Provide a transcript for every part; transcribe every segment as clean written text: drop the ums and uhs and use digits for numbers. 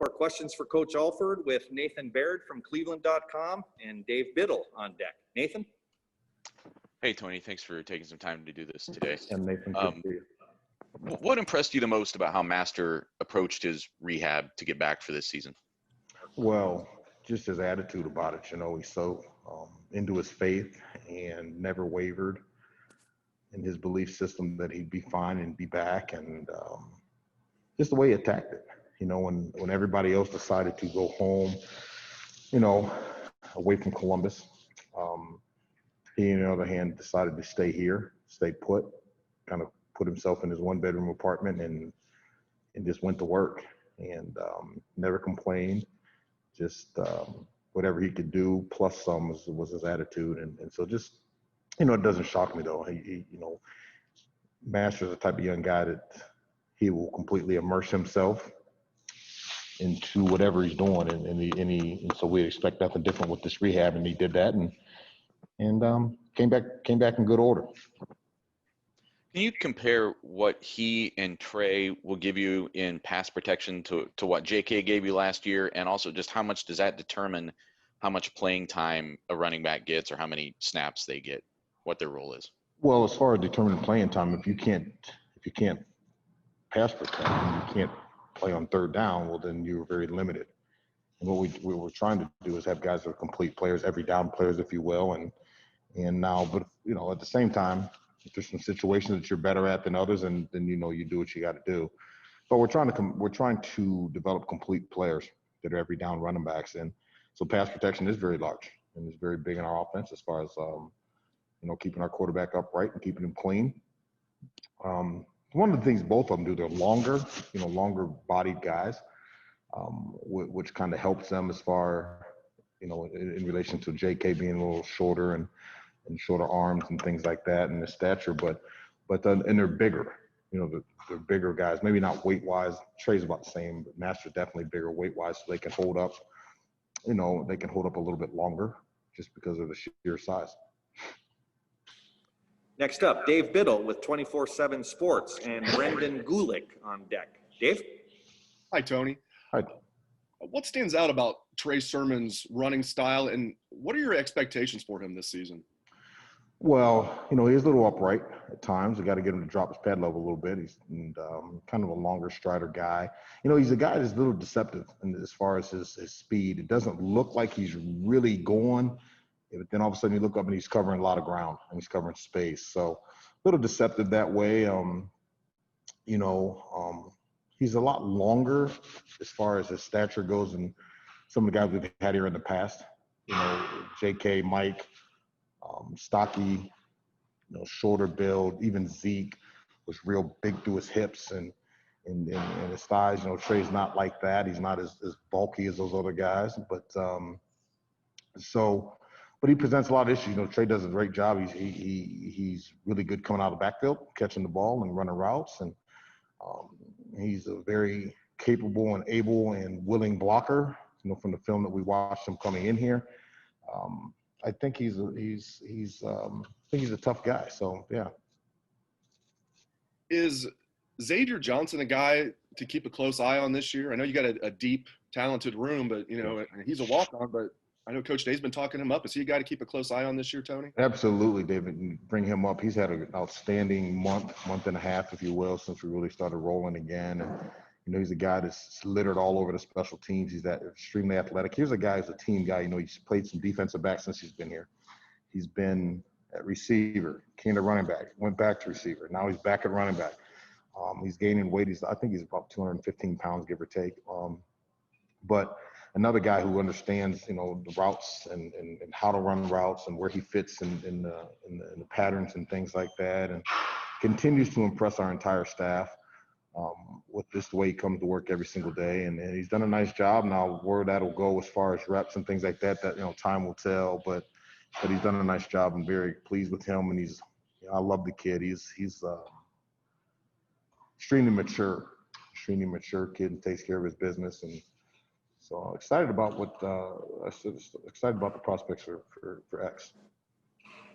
Our questions for Coach Alford with Nathan Baird from Cleveland.com and Dave Biddle on deck. Nathan? Hey, Tony. Thanks for taking some time to do this today. And Nathan, good to see you. What impressed you the most about how Master approached his rehab to get back for this season? Well, just his attitude about it. He's so into his faith and never wavered in his belief system that he'd be fine and be back, and just the way he attacked it. When everybody else decided to go home, away from Columbus, he, on the other hand, decided to stay here, stay put, kind of put himself in his one-bedroom apartment and just went to work and never complained. Just whatever he could do, plus some was his attitude. And so just, it doesn't shock me, though. He Master's the type of young guy that he will completely immerse himself into whatever he's doing, and so we expect nothing different with this rehab, and he did that, and came back in good order. Can you compare what he and Trey will give you in pass protection to what JK gave you last year, and also just how much does that determine how much playing time a running back gets or how many snaps they get, what their role is? Well, as far as determining playing time, if you can't pass protect and you can't play on third down, well, then you're very limited. And what we were trying to do is have guys that are complete players, every down players, if you will. And now, but at the same time, if there's some situations that you're better at than others, and then you do what you got to do. But we're trying to develop complete players that are every down running backs, and so pass protection is very large and is very big in our offense as far as keeping our quarterback upright and keeping him clean. One of the things both of them do, they're longer bodied guys, which kind of helps them as far, in relation to JK being a little shorter and shorter arms and things like that, and the stature, but they're bigger, they're bigger guys, maybe not weight wise. Trey's about the same, but Master's definitely bigger weight wise, so they can hold up, a little bit longer just because of the sheer size. Next up, Dave Biddle with 24/7 Sports and Brendan Gulick on deck. Dave? Hi, Tony. Hi. What stands out about Trey Sermon's running style, and what are your expectations for him this season? Well, he's a little upright at times. We got to get him to drop his pad level a little bit. He's kind of a longer strider guy. He's a guy that's a little deceptive as far as his speed. It doesn't look like he's really going, but then all of a sudden you look up and he's covering a lot of ground and he's covering space. So a little deceptive that way. He's a lot longer as far as his stature goes than some of the guys we've had here in the past. JK, Mike, stocky, shorter build. Even Zeke was real big through his hips and his thighs. Trey's not like that. He's not as bulky as those other guys. But he presents a lot of issues. Trey does a great job. He's really good coming out of the backfield, catching the ball and running routes, and he's a very capable and able and willing blocker. From the film that we watched him coming in here, I think he's a tough guy. So yeah. Is Xavier Johnson a guy to keep a close eye on this year? I know you got a deep, talented room, but he's a walk-on. But I know Coach Day's been talking him up. Is he a guy to keep a close eye on this year, Tony? Absolutely, David. Bring him up. He's had an outstanding month and a half, if you will, since we really started rolling again. And he's a guy that's littered all over the special teams. He's extremely athletic. Here's a guy who's a team guy. He's played some defensive back since he's been here. He's been at receiver, came to running back, went back to receiver. Now he's back at running back. He's gaining weight. I think he's about 215 pounds, give or take. But another guy who understands, the routes and how to run routes and where he fits in the patterns and things like that, and continues to impress our entire staff with just the way he comes to work every single day. And he's done a nice job. Now, where that'll go as far as reps and things like that, time will tell. But he's done a nice job. I'm very pleased with him, and I love the kid. He's extremely mature kid and takes care of his business. And so excited about the prospects for X.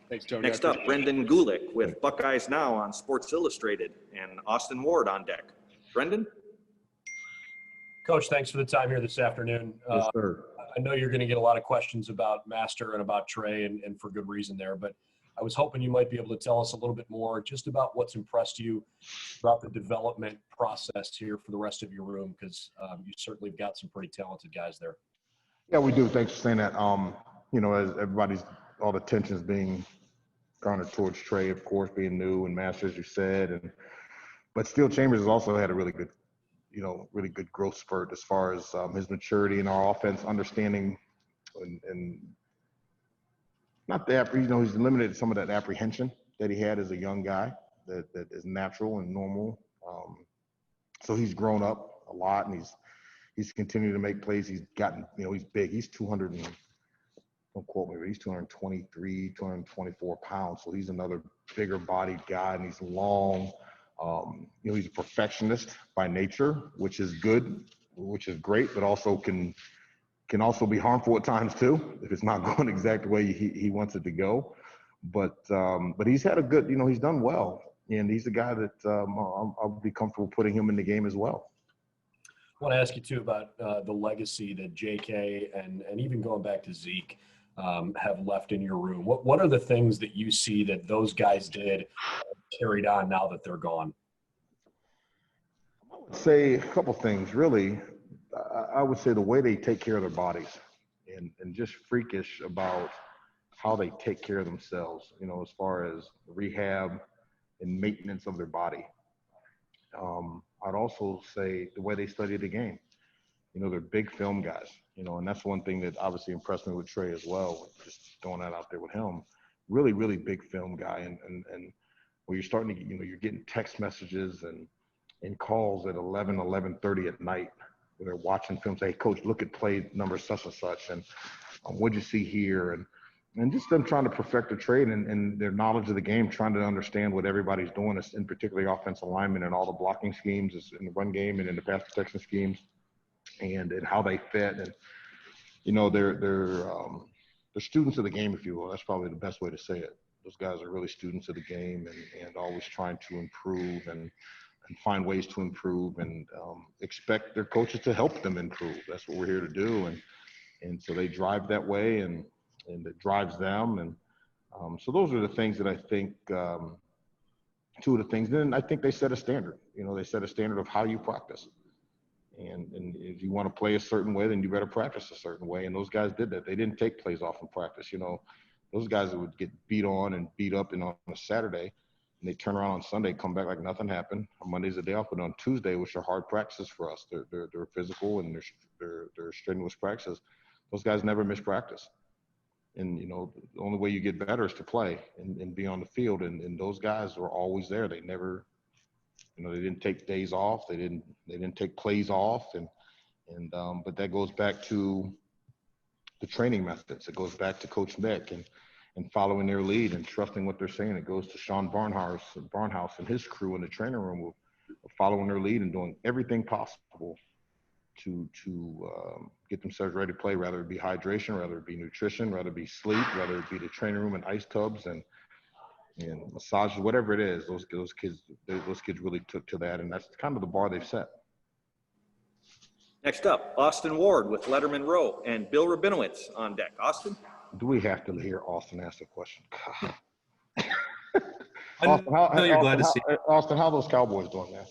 Thanks, Tony. Next up, Brendan Gulick with Buckeyes Now on Sports Illustrated and Austin Ward on deck. Brendan? Coach, thanks for the time here this afternoon. Yes, sir. I know you're going to get a lot of questions about Master and about Trey, and for good reason there, but I was hoping you might be able to tell us a little bit more just about what's impressed you throughout the development process here for the rest of your room, because you certainly have got some pretty talented guys there. Yeah, we do. Thanks for saying that. As all the attention's being garnered towards Trey, of course, being new, and Master, as you said, but still Chambers has also had a really good growth spurt as far as his maturity in our offense, understanding and not that, he's eliminated some of that apprehension that he had as a young guy that is natural and normal. So he's grown up a lot, and he's continued to make plays. He's gotten, he's big. He's 200 and, don't quote me, but he's 223, 224 pounds. So he's another bigger bodied guy, and he's long. He's a perfectionist by nature, which is good, which is great, but also can also be harmful at times too, if it's not going exactly the way he wants it to go. But he's had a good, he's done well, and he's a guy that I'll be comfortable putting him in the game as well. I want to ask you too about the legacy that JK and even going back to Zeke have left in your room. What are the things that you see that those guys did carried on now that they're gone? I would say a couple things, really. I would say the way they take care of their bodies and just freakish about how they take care of themselves, as far as rehab and maintenance of their body. I'd also say the way they study the game. They're big film guys, and that's one thing that obviously impressed me with Trey as well, just throwing that out there with him. Really, really big film guy. And where you're starting to, you're getting text messages and calls at 11:30 at night where they're watching film, say, hey, coach, look at play number such and such, and what'd you see here? And just them trying to perfect the trade and their knowledge of the game, trying to understand what everybody's doing, in particularly offensive linemen and all the blocking schemes in the run game and in the pass protection schemes, and how they fit. And, they're students of the game, if you will. That's probably the best way to say it. Those guys are really students of the game and always trying to improve and find ways to improve and expect their coaches to help them improve. That's what we're here to do. And so they drive that way and it drives them. And so those are the things that I think, two of the things. Then I think they set a standard. They set a standard of how you practice. And if you want to play a certain way, then you better practice a certain way. And those guys did that. They didn't take plays off in practice. Those guys that would get beat on and beat up on a Saturday, and they turn around on Sunday, come back like nothing happened. On Monday's a day off, but on Tuesday, which are hard practices for us, they're physical and they're strenuous practices. Those guys never miss practice. And, the only way you get better is to play and be on the field. And those guys were always there. They never, they didn't take days off. They didn't take plays off. But that goes back to the training methods. It goes back to Coach Nick and following their lead and trusting what they're saying. It goes to Sean Barnhouse and his crew in the training room of following their lead and doing everything possible to get themselves ready to play, whether it be hydration, whether it be nutrition, whether it be sleep, whether it be the training room and ice tubs and massages, whatever it is. Those kids really took to that, and that's kind of the bar they've set. Next up, Austin Ward with Letterman Row and Bill Rabinowitz on deck. Austin? Do we have to hear Austin ask the question? I know you're glad to see. Austin, how are those Cowboys doing, man?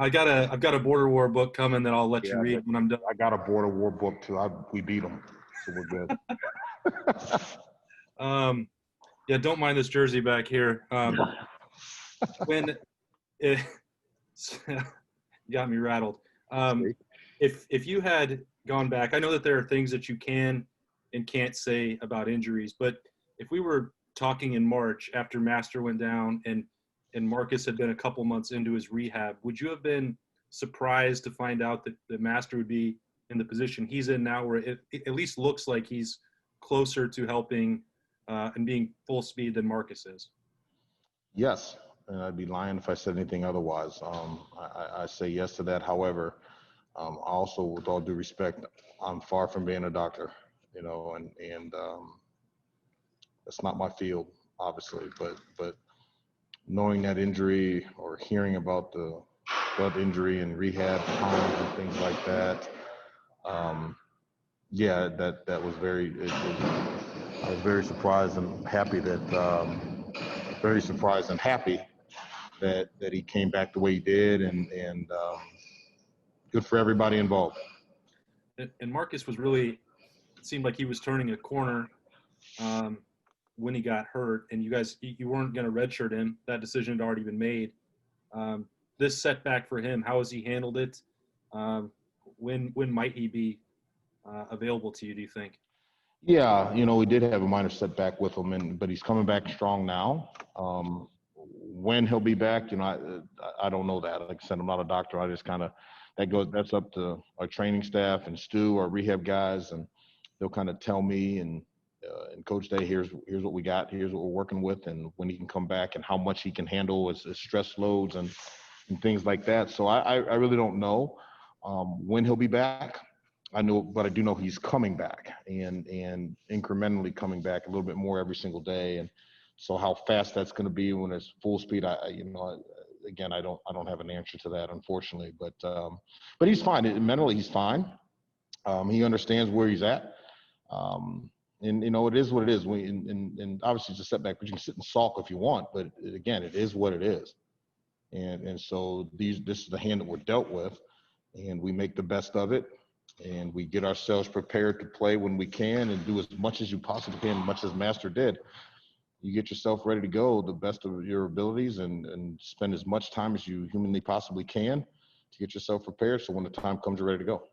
I've got a Border War book coming that I'll let you read when I'm done. I got a Border War book too. We beat them, so we're good. Yeah, don't mind this jersey back here. When it got me rattled. If you had gone back, I know that there are things that you can and can't say about injuries, but if we were talking in March after Master went down and Marcus had been a couple months into his rehab, would you have been surprised to find out that Master would be in the position he's in now, where it at least looks like he's closer to helping and being full speed than Marcus is? Yes, and I'd be lying if I said anything otherwise. I say yes to that. However, also, with all due respect, I'm far from being a doctor, and that's not my field, obviously. But knowing that injury or hearing about the glove injury and rehab times and things like that. Yeah, that was I was very surprised and happy that he came back the way he did, and good for everybody involved. And Marcus was really, it seemed like he was turning a corner when he got hurt, and you weren't going to redshirt him. That decision had already been made. This setback for him, how has he handled it? When might he be available to you, do you think? Yeah, we did have a minor setback with him, but he's coming back strong now. When he'll be back, I don't know that. Like I said, I'm not a doctor. I just that's up to our training staff and Stu, our rehab guys, and they'll kind of tell me and Coach Day, here's what we got, here's what we're working with, and when he can come back and how much he can handle as stress loads and things like that. So I really don't know when he'll be back. But I do know he's coming back and incrementally coming back a little bit more every single day. And so how fast that's going to be when it's full speed, again, I don't have an answer to that, unfortunately. But he's fine. Mentally, he's fine. He understands where he's at. And it is what it is. And obviously it's a setback, but you can sit and sulk if you want. But again, it is what it is. And so this is the hand that we're dealt with, and we make the best of it. And we get ourselves prepared to play when we can and do as much as you possibly can, much as Master did. You get yourself ready to go the best of your abilities and spend as much time as you humanly possibly can to get yourself prepared so when the time comes, you're ready to go.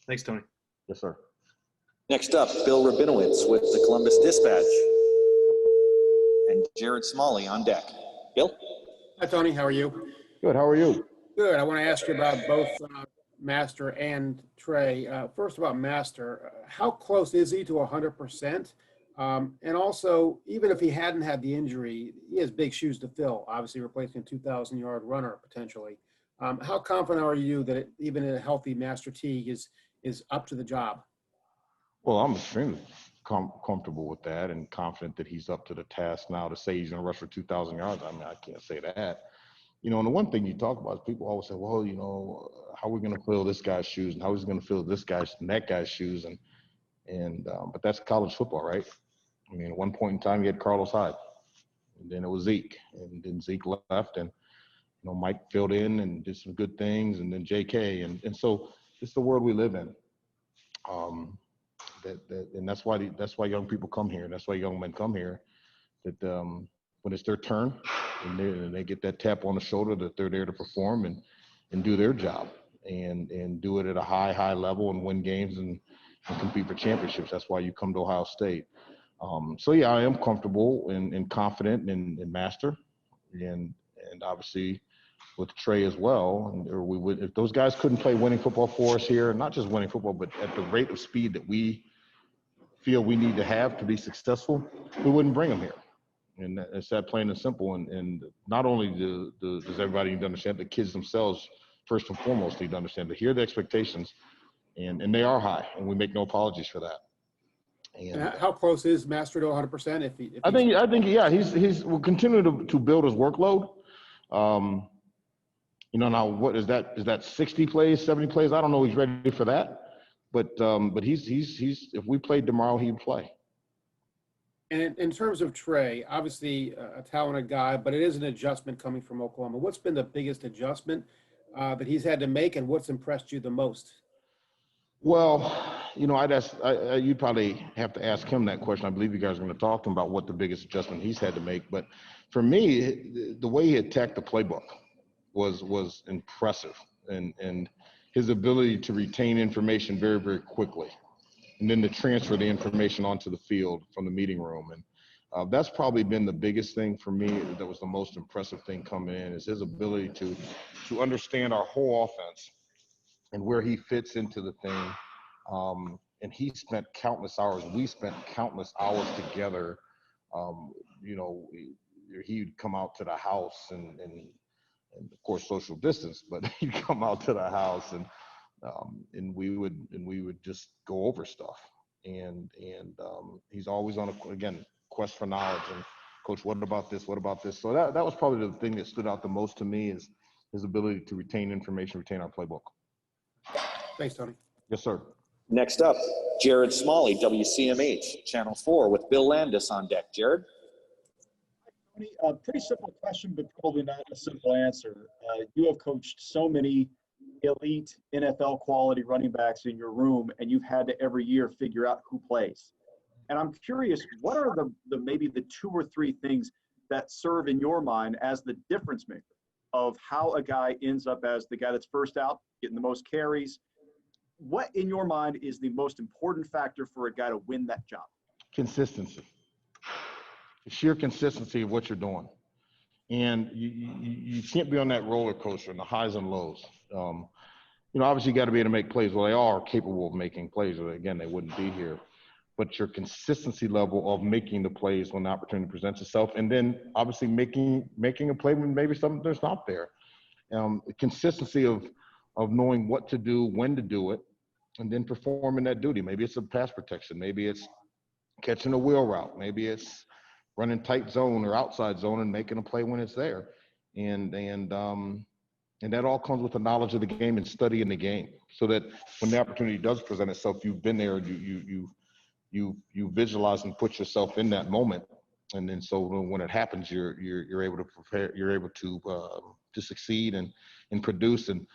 Thanks, Tony. Yes, sir. Next up, Bill Rabinowitz with the Columbus Dispatch. And Jared Smalley on deck. Bill? Hi, Tony. How are you? Good. How are you? Good. I want to ask you about both Master and Trey. First about Master, how close is he to 100%? And also, even if he hadn't had the injury, he has big shoes to fill, obviously replacing a 2,000-yard runner potentially. How confident are you that even a healthy Master Teague is up to the job? Well, I'm extremely comfortable with that and confident that he's up to the task now. To say he's going to rush for 2,000 yards, I can't say that. And the one thing you talk about is people always say, well, how are we going to fill this guy's shoes and how is he going to fill this guy's and that guy's shoes? But that's college football, right? I mean, at one point in time, you had Carlos Hyde, and then it was Zeke, and then Zeke left, and Mike filled in and did some good things, and then J.K. And so it's the world we live in. And that's why young people come here, and that's why young men come here. That when it's their turn, and they get that tap on the shoulder that they're there to perform and do their job and do it at a high level and win games and compete for championships. That's why you come to Ohio State. So yeah, I am comfortable and confident in Master and obviously with Trey as well. Or we would, if those guys couldn't play winning football for us here, not just winning football, but at the rate of speed that we feel we need to have to be successful, we wouldn't bring them here. And it's that plain and simple. And not only does everybody need to understand, the kids themselves, first and foremost, need to understand to hear the expectations, and they are high, and we make no apologies for that. And how close is Master to 100%? I think yeah, he's will continue to build his workload. Now what is that? Is that 60 plays, 70 plays? I don't know. He's ready for that, but he's if we played tomorrow, he'd play. And in terms of Trey, obviously a talented guy, but it is an adjustment coming from Oklahoma. What's been the biggest adjustment that he's had to make, and what's impressed you the most? Well, you'd probably have to ask him that question. I believe you guys are going to talk to him about what the biggest adjustment he's had to make. But for me, the way he attacked the playbook was impressive, and his ability to retain information very, very quickly, and then to transfer the information onto the field from the meeting room. And that's probably been the biggest thing for me. That was the most impressive thing coming in, is his ability to understand our whole offense and where he fits into the thing. And he spent countless hours. We spent countless hours together. He'd come out to the house and of course social distance, but he'd come out to the house and we would just go over stuff. And he's always on a quest for knowledge. And coach, what about this? What about this? So that was probably the thing that stood out the most to me, is his ability to retain information, retain our playbook. Thanks, Tony. Yes, sir. Next up, Jared Smalley, WCMH, Channel 4, with Bill Landis on deck. Jared? Tony, a pretty simple question, but probably not a simple answer. You have coached so many elite NFL quality running backs in your room, and you've had to every year figure out who plays. And I'm curious, what are the maybe the 2 or 3 things that serve in your mind as the difference maker of how a guy ends up as the guy that's first out, getting the most carries? What in your mind is the most important factor for a guy to win that job? Consistency. The sheer consistency of what you're doing. And you can't be on that roller coaster and the highs and lows. Obviously you got to be able to make plays. Well, they are capable of making plays, or again, they wouldn't be here. But your consistency level of making the plays when the opportunity presents itself, and then obviously making a play when maybe something there's not there. The consistency of knowing what to do, when to do it, and then performing that duty. Maybe it's a pass protection. Maybe it's catching a wheel route. Maybe it's running tight zone or outside zone and making a play when it's there. And that all comes with the knowledge of the game and studying the game, so that when the opportunity does present itself, you've been there, you visualize and put yourself in that moment. And then so when it happens, you're able to prepare, you're able to succeed and produce and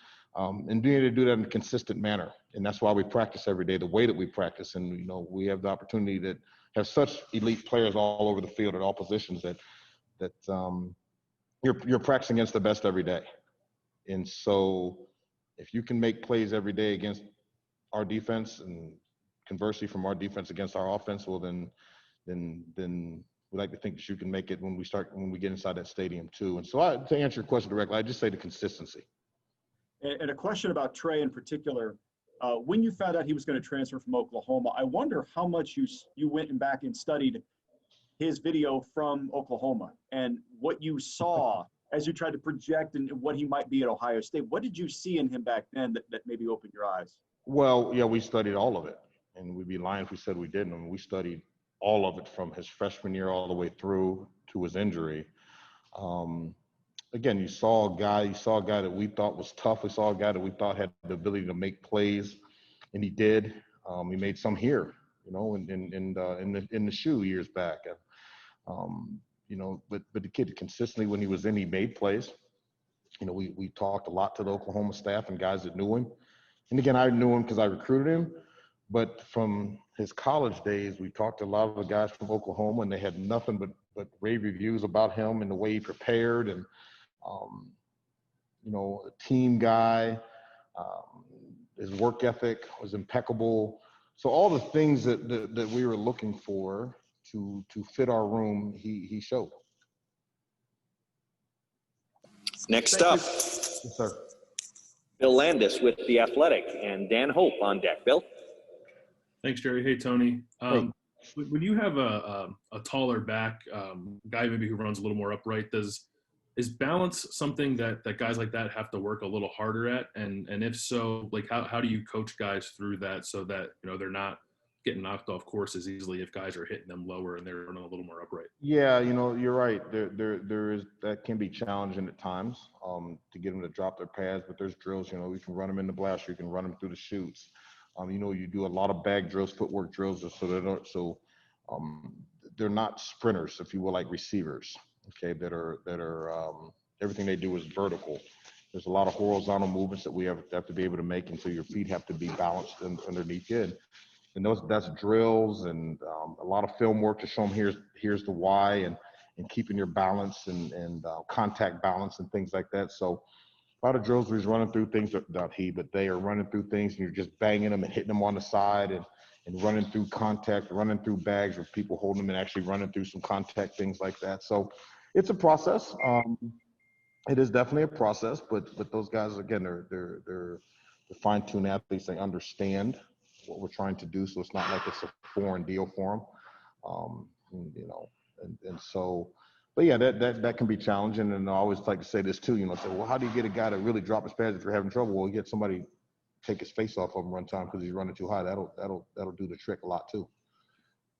being able to do that in a consistent manner. And that's why we practice every day, the way that we practice. And, we have the opportunity to have such elite players all over the field at all positions that you're practicing against the best every day. And so if you can make plays every day against our defense, and conversely from our defense against our offense, well, then we like to think that you can make it when we get inside that stadium too. And so to answer your question directly, I just say the consistency. And a question about Trey in particular. When you found out he was going to transfer from Oklahoma, I wonder how much you went back and studied his video from Oklahoma and what you saw as you tried to project and what he might be at Ohio State. What did you see in him back then that maybe opened your eyes? Well, yeah, we studied all of it, and we'd be lying if we said we didn't. I mean, we studied all of it from his freshman year all the way through to his injury. Again, you saw a guy that we thought was tough. We saw a guy that we thought had the ability to make plays, and he did. He made some here, in the shoe years back. But the kid consistently, when he was in, he made plays. We talked a lot to the Oklahoma staff and guys that knew him. And again, I knew him because I recruited him. But from his college days, we talked to a lot of the guys from Oklahoma, and they had nothing but rave reviews about him and the way he prepared, and a team guy. His work ethic was impeccable. So all the things that we were looking for to fit our room, he showed. Next up, Yes, sir. Bill Landis with The Athletic, and Dan Hope on deck. Bill? Thanks, Jerry. Hey, Tony. Hey. When you have a taller back, guy maybe who runs a little more upright, is balance something that guys like that have to work a little harder at? And if so, like how do you coach guys through that so that, they're not getting knocked off course as easily if guys are hitting them lower and they're running a little more upright? Yeah, you're right. There is, that can be challenging at times to get them to drop their pads, but there's drills, we can run them in the blaster, you can run them through the chutes. You do a lot of bag drills, footwork drills, so they're not sprinters, if you will, like receivers, okay, that are everything they do is vertical. There's a lot of horizontal movements that we have to be able to make, and so your feet have to be balanced underneath you. And that's drills and a lot of film work to show them here's the why, and keeping your balance and contact balance and things like that. So a lot of drills where he's running through things, but they are running through things and you're just banging them and hitting them on the side and running through contact, running through bags with people holding them and actually running through some contact, things like that. So it's a process. It is definitely a process, but those guys, again, they're fine-tuned athletes. They understand what we're trying to do, so it's not like it's a foreign deal for them. So, but yeah, that can be challenging. And I always like to say this too, say, well, how do you get a guy to really drop his pads if you're having trouble? Well, you get somebody take his face off of him one time because he's running too high. That'll do the trick a lot too.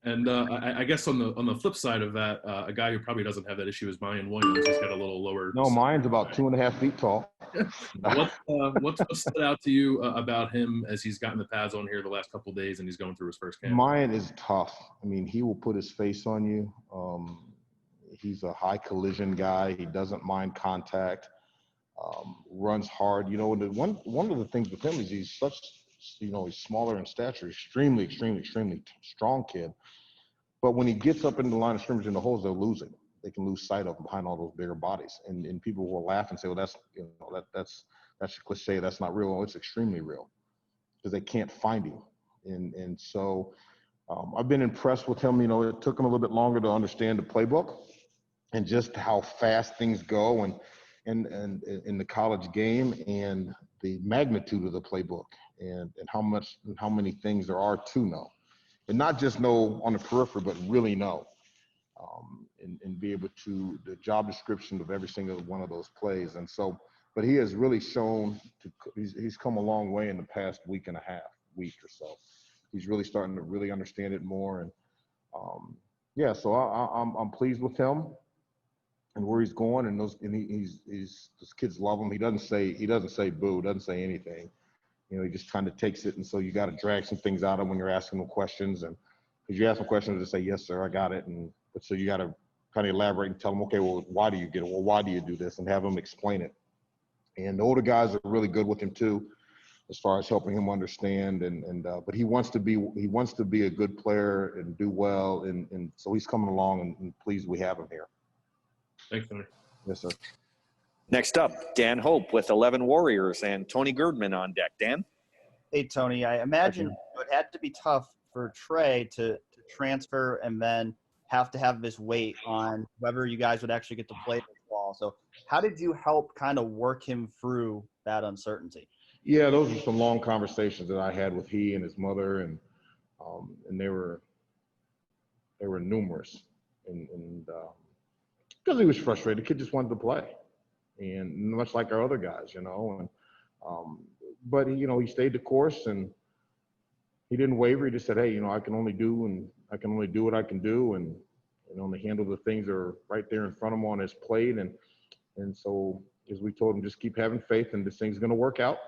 And I guess on the flip side of that, a guy who probably doesn't have that issue is Mayan Williams. He's got a little lower. No, mine's about 2.5 feet tall. What stood out to you about him as he's gotten the pads on here the last couple of days and he's going through his first camp? Mayan is tough. I mean, he will put his face on you. He's a high collision guy. He doesn't mind contact. Runs hard. You know, one of the things with him is he's such, you know, he's smaller in stature, extremely strong kid. But when he gets up in the line of scrimmage in the holes, they'll lose him. They can lose sight of him behind all those bigger bodies. And people will laugh and say, well, that's, you know, that's a cliche. That's not real. Well, it's extremely real because they can't find him. And so I've been impressed with him. You know, it took him a little bit longer to understand the playbook and just how fast things go and in the college game and the magnitude of the playbook and how many things there are to know. And not just know on the periphery, but really know. And be able to, the job description of every single one of those plays. And so, but he has really shown, he's come a long way in the past week or so. He's really starting to really understand it more. And yeah, so I'm pleased with him and where he's going. And those kids love him. He doesn't say boo, doesn't say anything. You know, he just kind of takes it. And so you got to drag some things out of him when you're asking him questions. And because you ask him questions, they say, yes, sir, I got it. But so you got to kind of elaborate and tell them, okay, well, why do you get it? Well, why do you do this? And have them explain it. And the older guys are really good with him too, as far as helping him understand. But he wants to be a good player and do well. And so he's coming along and pleased we have him here. Thanks, Tony. Yes, sir. Next up, Dan Hope with 11 Warriors and Tony Girdman on deck. Dan? Hey, Tony, I imagine it had to be tough for Trey to transfer and then have to have this weight on whether you guys would actually get to play this ball. So how did you help kind of work him through that uncertainty? Yeah, those were some long conversations that I had with he and his mother, and they were numerous. And because he was frustrated, the kid just wanted to play, and much like our other guys, you know. And but you know, he stayed the course and he didn't waver. He just said, hey, you know, I can only do what I can do, and you know, only handle the things that are right there in front of him on his plate. And so, as we told him, just keep having faith, and this thing's going to work out.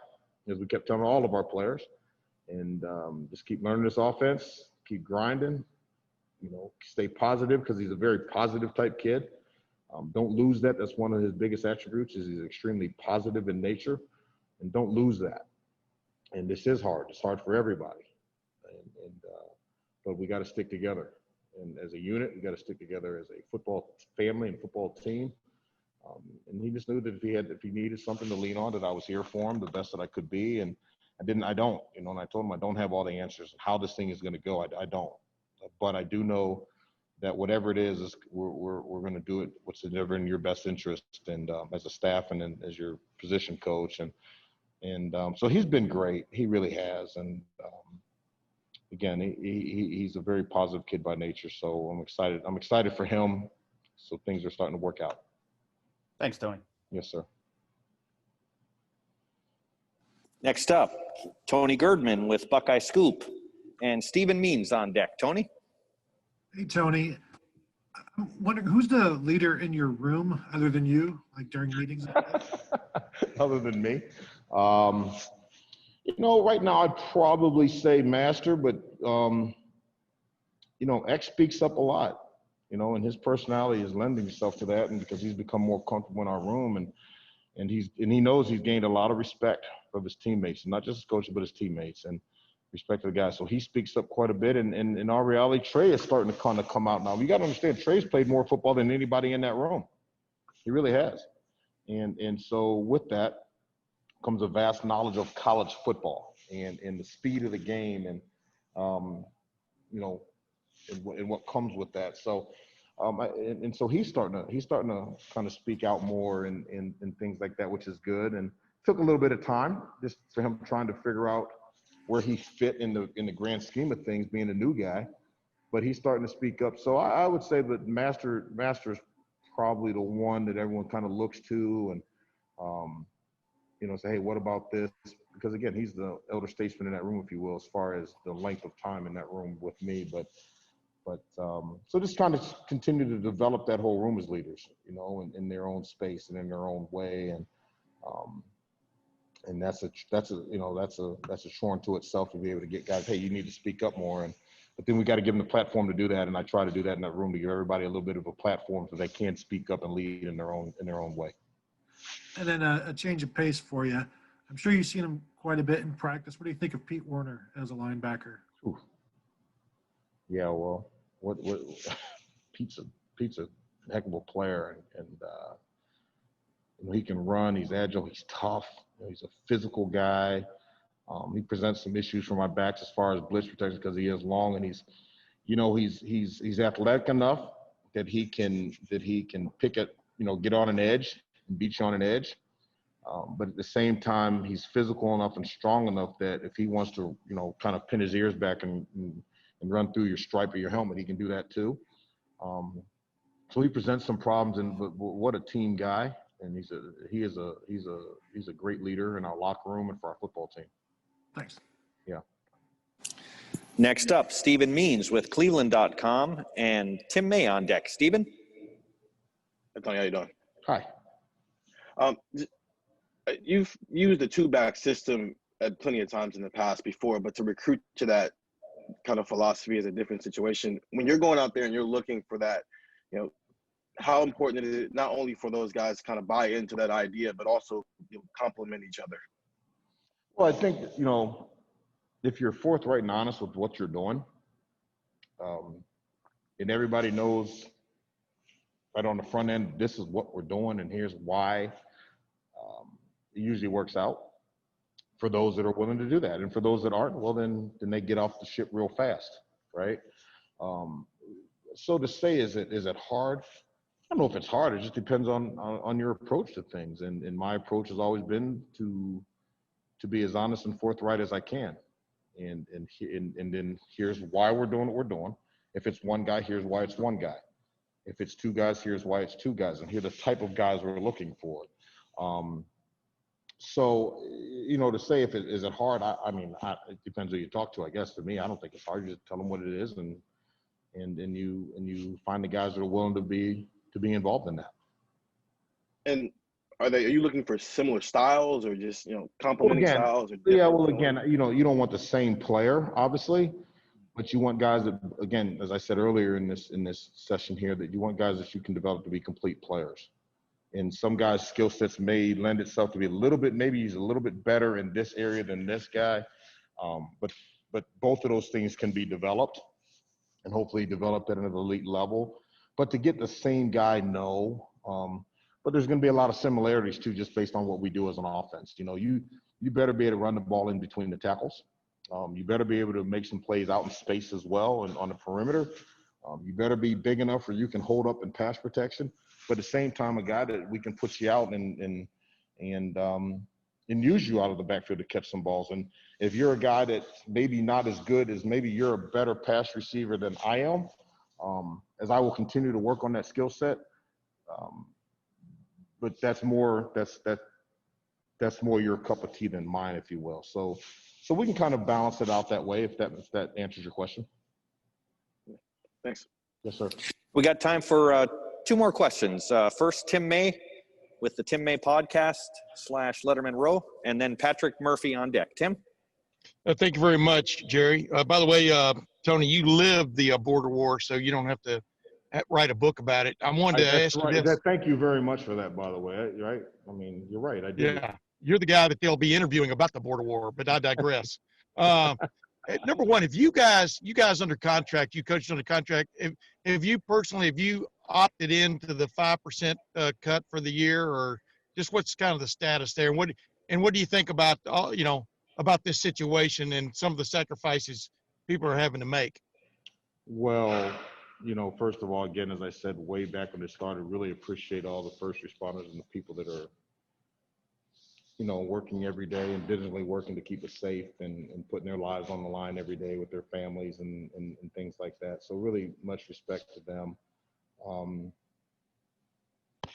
As we kept telling all of our players, and just keep learning this offense, keep grinding, you know, stay positive because he's a very positive type kid. Don't lose that. That's one of his biggest attributes is he's extremely positive in nature, and don't lose that. And this is hard. It's hard for everybody. But we got to stick together, and as a unit, we got to stick together as a football family and football team. And he just knew that if he needed something to lean on, that I was here for him the best that I could be. And I don't, you know, and I told him I don't have all the answers and how this thing is going to go. I don't, but I do know that whatever it is we're going to do it what's ever in your best interest, and as a staff and then as your position coach. And so he's been great. He really has. And again, he's a very positive kid by nature. So I'm excited for him. So things are starting to work out. Thanks, Tony. Yes, sir. Next up, Tony Girdman with Buckeye Scoop and Stephen Means on deck. Tony? Hey, Tony. I'm wondering, who's the leader in your room other than you, like during meetings? Other than me? You know, right now I'd probably say Master, but, you know, X speaks up a lot. You know, and his personality is lending himself to that, and because he's become more comfortable in our room, and he knows he's gained a lot of respect of his teammates, not just his coaches, but his teammates, and respect to the guys. So he speaks up quite a bit, and in our reality, Trey is starting to kind of come out now. You got to understand, Trey's played more football than anybody in that room. He really has, and so with that comes a vast knowledge of college football and the speed of the game, and you know. And what comes with that. So, and so he's starting to kind of speak out more and things like that, which is good. And took a little bit of time just for him trying to figure out where he fit in the grand scheme of things, being a new guy. But he's starting to speak up. So I would say that Master is probably the one that everyone kind of looks to and you know, say, hey, what about this? Because again, he's the elder statesman in that room, if you will, as far as the length of time in that room with me. But But so just trying to continue to develop that whole room as leaders, you know, in their own space and in their own way. And that's a chore unto itself to be able to get guys, hey, you need to speak up more. But then we got to give them the platform to do that. And I try to do that in that room to give everybody a little bit of a platform so they can speak up and lead in their own way. And then a change of pace for you. I'm sure you've seen him quite a bit in practice. What do you think of Pete Werner as a linebacker? Ooh. Yeah, well, what Pete's a heck of a player, and you know, he can run. He's agile. He's tough. You know, he's a physical guy. He presents some issues for my backs as far as blitz protection because he is long and he's athletic enough that he can pick it, you know, get on an edge and beat you on an edge. But at the same time, he's physical enough and strong enough that if he wants to, you know, kind of pin his ears back and run through your stripe or your helmet, he can do that too. So he presents some problems, but what a team guy, and he's a great leader in our locker room and for our football team. Thanks. Yeah. Next up, Stephen Means with Cleveland.com and Tim May on deck. Stephen? Hey, Tony, how you doing? Hi. You've used the two-back system at plenty of times in the past before, but to recruit to that kind of philosophy is a different situation. When you're going out there and you're looking for that, you know, how important is it not only for those guys to kind of buy into that idea, but also, you know, complement each other? Well, I think, you know, if you're forthright and honest with what you're doing, and everybody knows right on the front end, this is what we're doing and here's why, it usually works out for those that are willing to do that. And for those that aren't, well, then they get off the ship real fast, right? So to say, is it hard? I don't know if it's hard. It just depends on your approach to things. And my approach has always been to be as honest and forthright as I can. And then here's why we're doing what we're doing. If it's one guy, here's why it's one guy. If it's two guys, here's why it's two guys. And here's the type of guys we're looking for. So, you know, to say is it hard? I mean, it depends who you talk to, I guess. To me, I don't think it's hard. You just tell them what it is, and you find the guys that are willing to be involved in that. And are you looking for similar styles or just, you know, complementing styles? Or yeah, well, again, you know, you don't want the same player, obviously, but you want guys that, again, as I said earlier in this session here, that you want guys that you can develop to be complete players. And some guys' skill sets may lend itself to be maybe he's a little bit better in this area than this guy. But both of those things can be developed and hopefully developed at an elite level. But to get the same guy, no. But there's going to be a lot of similarities too, just based on what we do as an offense. You know, you better be able to run the ball in between the tackles. You better be able to make some plays out in space as well and on the perimeter. You better be big enough where you can hold up in pass protection. But at the same time, a guy that we can put you out and use you out of the backfield to catch some balls. And if you're a guy that's maybe not as good as maybe you're a better pass receiver than I am, as I will continue to work on that skill set. But that's more your cup of tea than mine, if you will. So we can kind of balance it out that way, if that answers your question. Thanks. Yes, sir. We got time for two more questions. First, Tim May with the Tim May podcast / Letterman Row, and then Patrick Murphy on deck. Tim? Thank you very much, Jerry. By the way, Tony, you lived the border war, so you don't have to write a book about it. I wanted to ask you this. Thank you very much for that, by the way. Right? I mean, you're right. I did. Yeah, you're the guy that they'll be interviewing about the border war, but I digress. Number one, if you guys under contract, you coached under contract, if you opted into the 5% cut for the year, or just what's kind of the status there, and what do you think about about this situation and some of the sacrifices people are having to make? Well, you know, first of all, again, as I said way back when it started, really appreciate all the first responders and the people that are, you know, working every day and diligently working to keep us safe and putting their lives on the line every day with their families and things like that. So really much respect to them.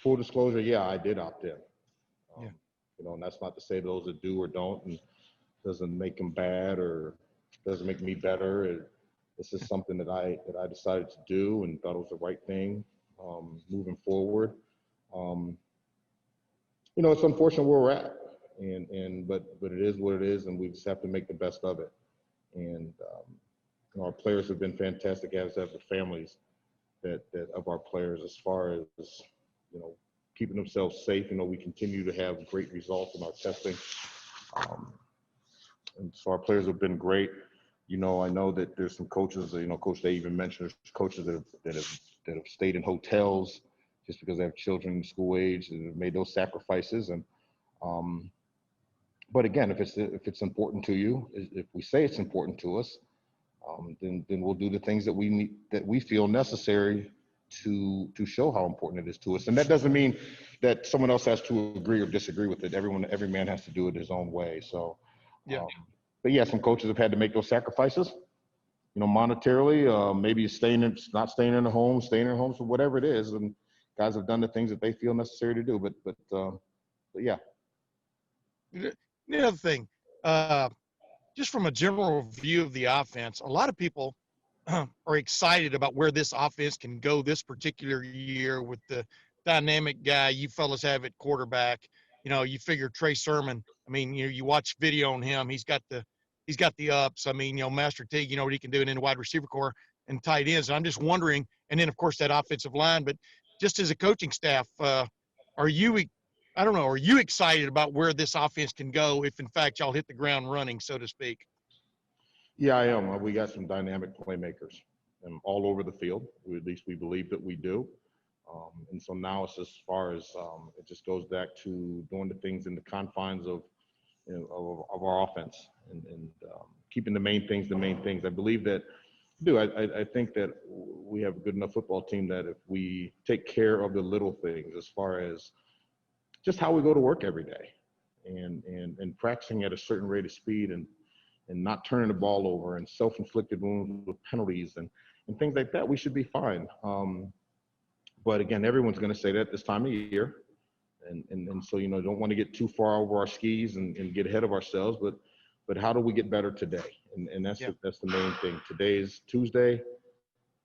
Full disclosure, yeah, I did opt in. You know, and that's not to say those that do or don't, and doesn't make them bad or doesn't make me better. this is something that I decided to do and thought it was the right thing moving forward. It's unfortunate where we're at, but it is what it is, and we just have to make the best of it. And our players have been fantastic, as have the families that of our players, as far as keeping themselves safe. We continue to have great results in our testing, and so our players have been great. I know that there's some coaches, Coach Day even mentioned there's coaches that have stayed in hotels just because they have children in school age and have made those sacrifices. And but again, if it's important to you, if we say it's important to us, then we'll do the things that we feel necessary to show how important it is to us. And that doesn't mean that someone else has to agree or disagree with it. Every man has to do it his own way. So, Yeah. But yeah, some coaches have had to make those sacrifices, monetarily, maybe not staying in the home, staying in homes, or whatever it is. And guys have done the things that they feel necessary to do. But yeah. The other thing, just from a general view of the offense, a lot of people are excited about where this offense can go this particular year with the dynamic guy you fellas have at quarterback. You figure Trey Sermon. I mean, you watch video on him. He's got the ups. I mean, Master Teague, what he can do, and then the wide receiver core and tight ends. And I'm just wondering, and then of course that offensive line. But just as a coaching staff, are you excited about where this offense can go if in fact y'all hit the ground running, so to speak? Yeah, I am. We got some dynamic playmakers all over the field. At least we believe that we do. And so now it's as far as it just goes back to doing the things in the confines of our offense and keeping the main things. I believe that. I think that we have a good enough football team that if we take care of the little things, as far as just how we go to work every day, and practicing at a certain rate of speed, and not turning the ball over, and self-inflicted wounds with penalties and things like that, we should be fine. But again, everyone's going to say that this time of year. And so, don't want to get too far over our skis and get ahead of ourselves, but how do we get better today? And that's the main thing. Today is Tuesday.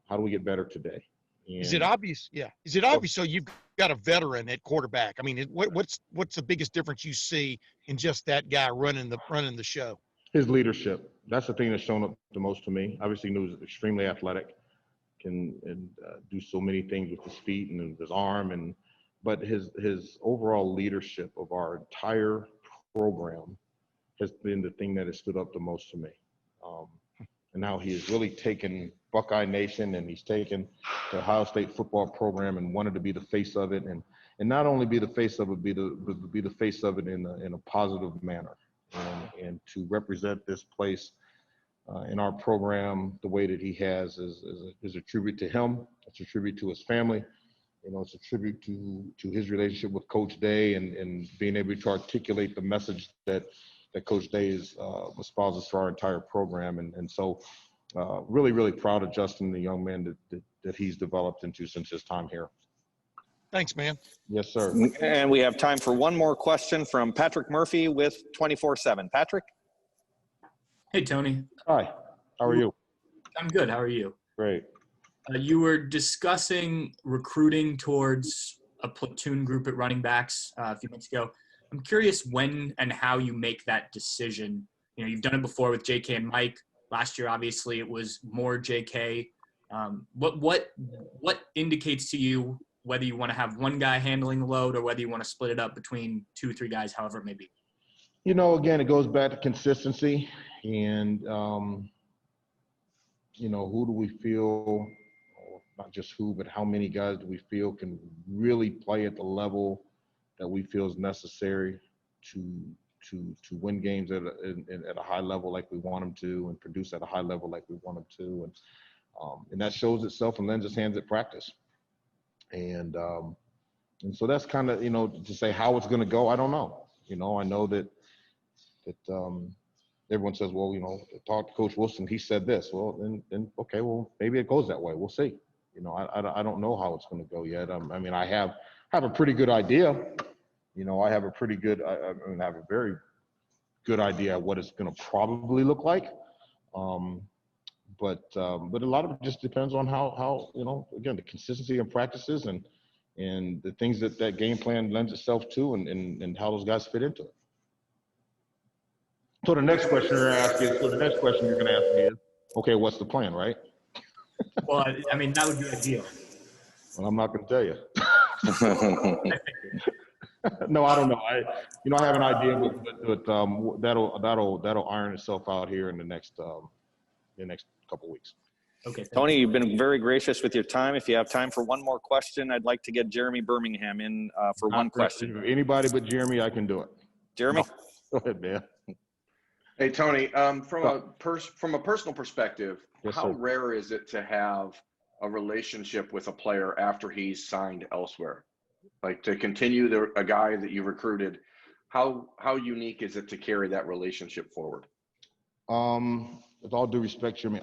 How do we get better today? Is it obvious? Yeah. Is it obvious? So you've got a veteran at quarterback. I mean, what's the biggest difference you see in just that guy running the show? His leadership. That's the thing that's shown up the most to me. Obviously, he was extremely athletic, can do so many things with his feet and his arm, but his overall leadership of our entire program has been the thing that has stood up the most to me. And now he has really taken Buckeye Nation, and he's taken the Ohio State football program and wanted to be the face of it, and not only be the face of it, be the face of it in a positive manner, and to represent this place in our program the way that he has is a tribute to him. It's a tribute to his family. It's a tribute to his relationship with Coach Day and being able to articulate the message that Coach Day espouses for our entire program. And so really, really proud of Justin, the young man that he's developed into since his time here. Thanks, man. Yes, sir. And we have time for one more question from Patrick Murphy with 24/7. Patrick? Hey, Tony. Hi. How are you? I'm good. How are you? Great. You were discussing recruiting towards a platoon group at running backs a few months ago. I'm curious when and how you make that decision. You've done it before with JK and Mike. Last year, obviously, it was more JK. What indicates to you whether you want to have one guy handling the load or whether you want to split it up between 2 or 3 guys, however it may be? Again, it goes back to consistency and, who do we feel, not just who, but how many guys do we feel can really play at the level that we feel is necessary to win games at a high level like we want them to, and produce at a high level like we want them to. And that shows itself and lends its hands at practice. And so that's kind of, to say how it's going to go, I don't know. I know that everyone says, well, talk to Coach Wilson, he said this. Well, then okay, well, maybe it goes that way. We'll see. I don't know how it's going to go yet. I have a pretty good idea. I have a very good idea of what it's going to probably look like. But a lot of it just depends on how again, the consistency in practices and the things that game plan lends itself to, and how those guys fit into it. So the next question you're going to ask me is, okay, what's the plan, right? Well, I mean, that would be ideal. Well, I'm not going to tell you. No, I don't know. I have an idea, but that'll iron itself out here in the next couple weeks. Okay. Tony, you've been very gracious with your time. If you have time for one more question, I'd like to get Jeremy Birmingham in for one question. Anybody but Jeremy, I can do it. Jeremy? No. Go ahead, man. Hey, Tony, from a personal perspective, Yes, how sir. rare is it to have a relationship with a player after he's signed elsewhere? Like, to continue a guy that you recruited, how unique is it to carry that relationship forward? With all due respect, Jeremy,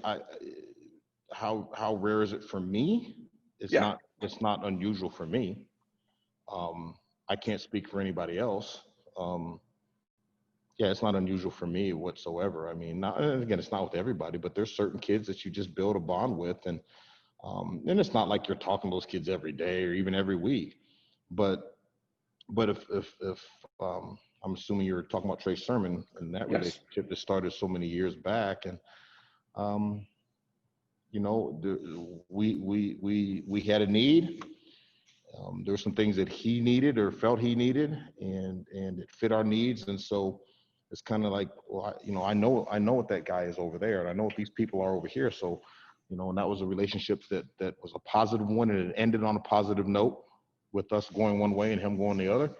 how rare is it for me? It's not unusual for me. I can't speak for anybody else. It's not unusual for me whatsoever. I mean, it's not with everybody, but there's certain kids that you just build a bond with, and it's not like you're talking to those kids every day or even every week. But if I'm assuming you're talking about Trey Sermon and that relationship that started so many years back, and we had a need. There were some things that he needed or felt he needed, and it fit our needs, and so it's kind of like, well, I know what that guy is over there, and I know what these people are over here. So, and that was a relationship that was a positive one, and it ended on a positive note with us going one way and him going the other.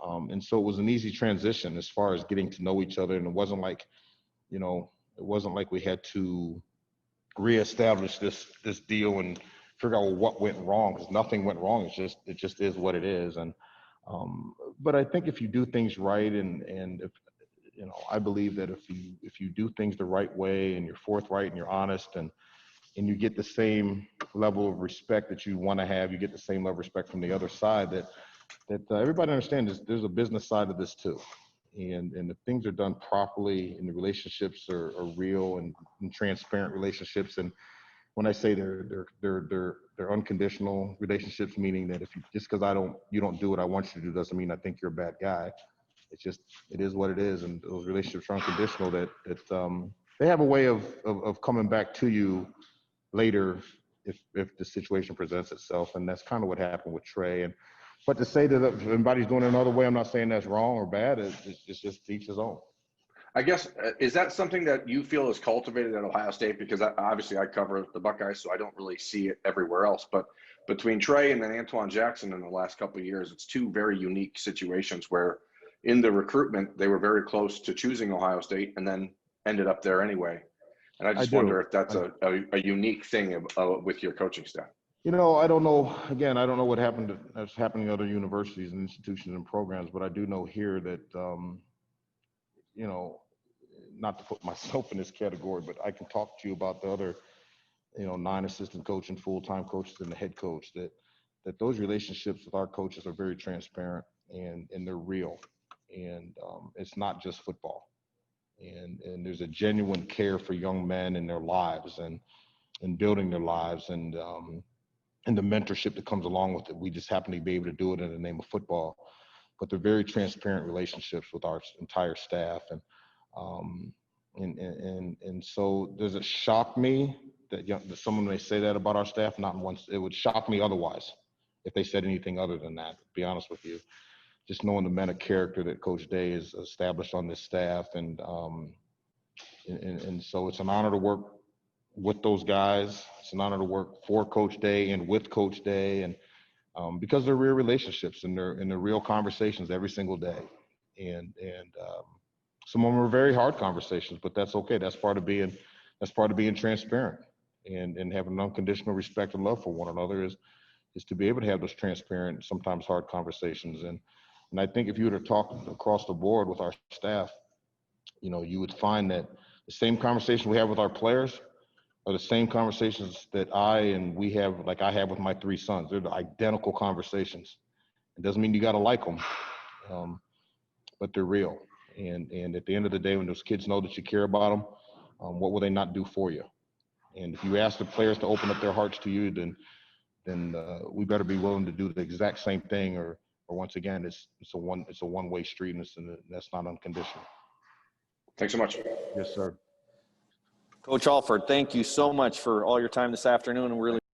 And so it was an easy transition as far as getting to know each other, and it wasn't like we had to reestablish this deal and figure out what went wrong, because nothing went wrong. It just is what it is. And but I think if you do things right, and if I believe that if you do things the right way and you're forthright and you're honest, and you get the same level of respect that you want to have, you get the same level of respect from the other side, that everybody understands there's a business side of this too. And if things are done properly and the relationships are real and transparent relationships, and when I say they're unconditional relationships, meaning that if just because you don't do what I want you to do doesn't mean I think you're a bad guy. It is what it is, and those relationships are unconditional. That they have a way of coming back to you later if the situation presents itself, and that's kind of what happened with Trey. But to say that if anybody's doing it another way, I'm not saying that's wrong or bad. It's just each his own. I guess, is that something that you feel is cultivated at Ohio State? Because obviously I cover the Buckeyes, so I don't really see it everywhere else. But between Trey and then Antoine Jackson in the last couple of years, it's two very unique situations where in the recruitment, they were very close to choosing Ohio State and then ended up there anyway. And I just wonder if that's a unique thing with your coaching staff. I don't know. Again, I don't know what that's happening in other universities and institutions and programs, but I do know here that, not to put myself in this category, but I can talk to you about the other, 9 assistant coach and full-time coaches and the head coach, that those relationships with our coaches are very transparent and they're real. And it's not just football. And there's a genuine care for young men and their lives and building their lives and the mentorship that comes along with it. We just happen to be able to do it in the name of football, but they're very transparent relationships with our entire staff. And so does it shock me that someone may say that about our staff? Not once. It would shock me otherwise if they said anything other than that, to be honest with you. Just knowing the men of character that Coach Day has established on this staff. And so it's an honor to work with those guys. It's an honor to work for Coach Day and with Coach Day, and because they're real relationships and they're real conversations every single day. And some of them are very hard conversations, but that's okay. That's part of being transparent and having unconditional respect and love for one another is to be able to have those transparent, sometimes hard conversations. And I think if you were to talk across the board with our staff, you would find that the same conversation we have with our players are the same conversations that we have, like I have with my 3 sons. They're the identical conversations. It doesn't mean you got to like them, but they're real. And at the end of the day, when those kids know that you care about them, what will they not do for you? And if you ask the players to open up their hearts to you, then we better be willing to do the exact same thing, or once again, it's a one-way street, and that's not unconditional. Thanks so much. Yes, sir. Coach Alford, thank you so much for all your time this afternoon, and really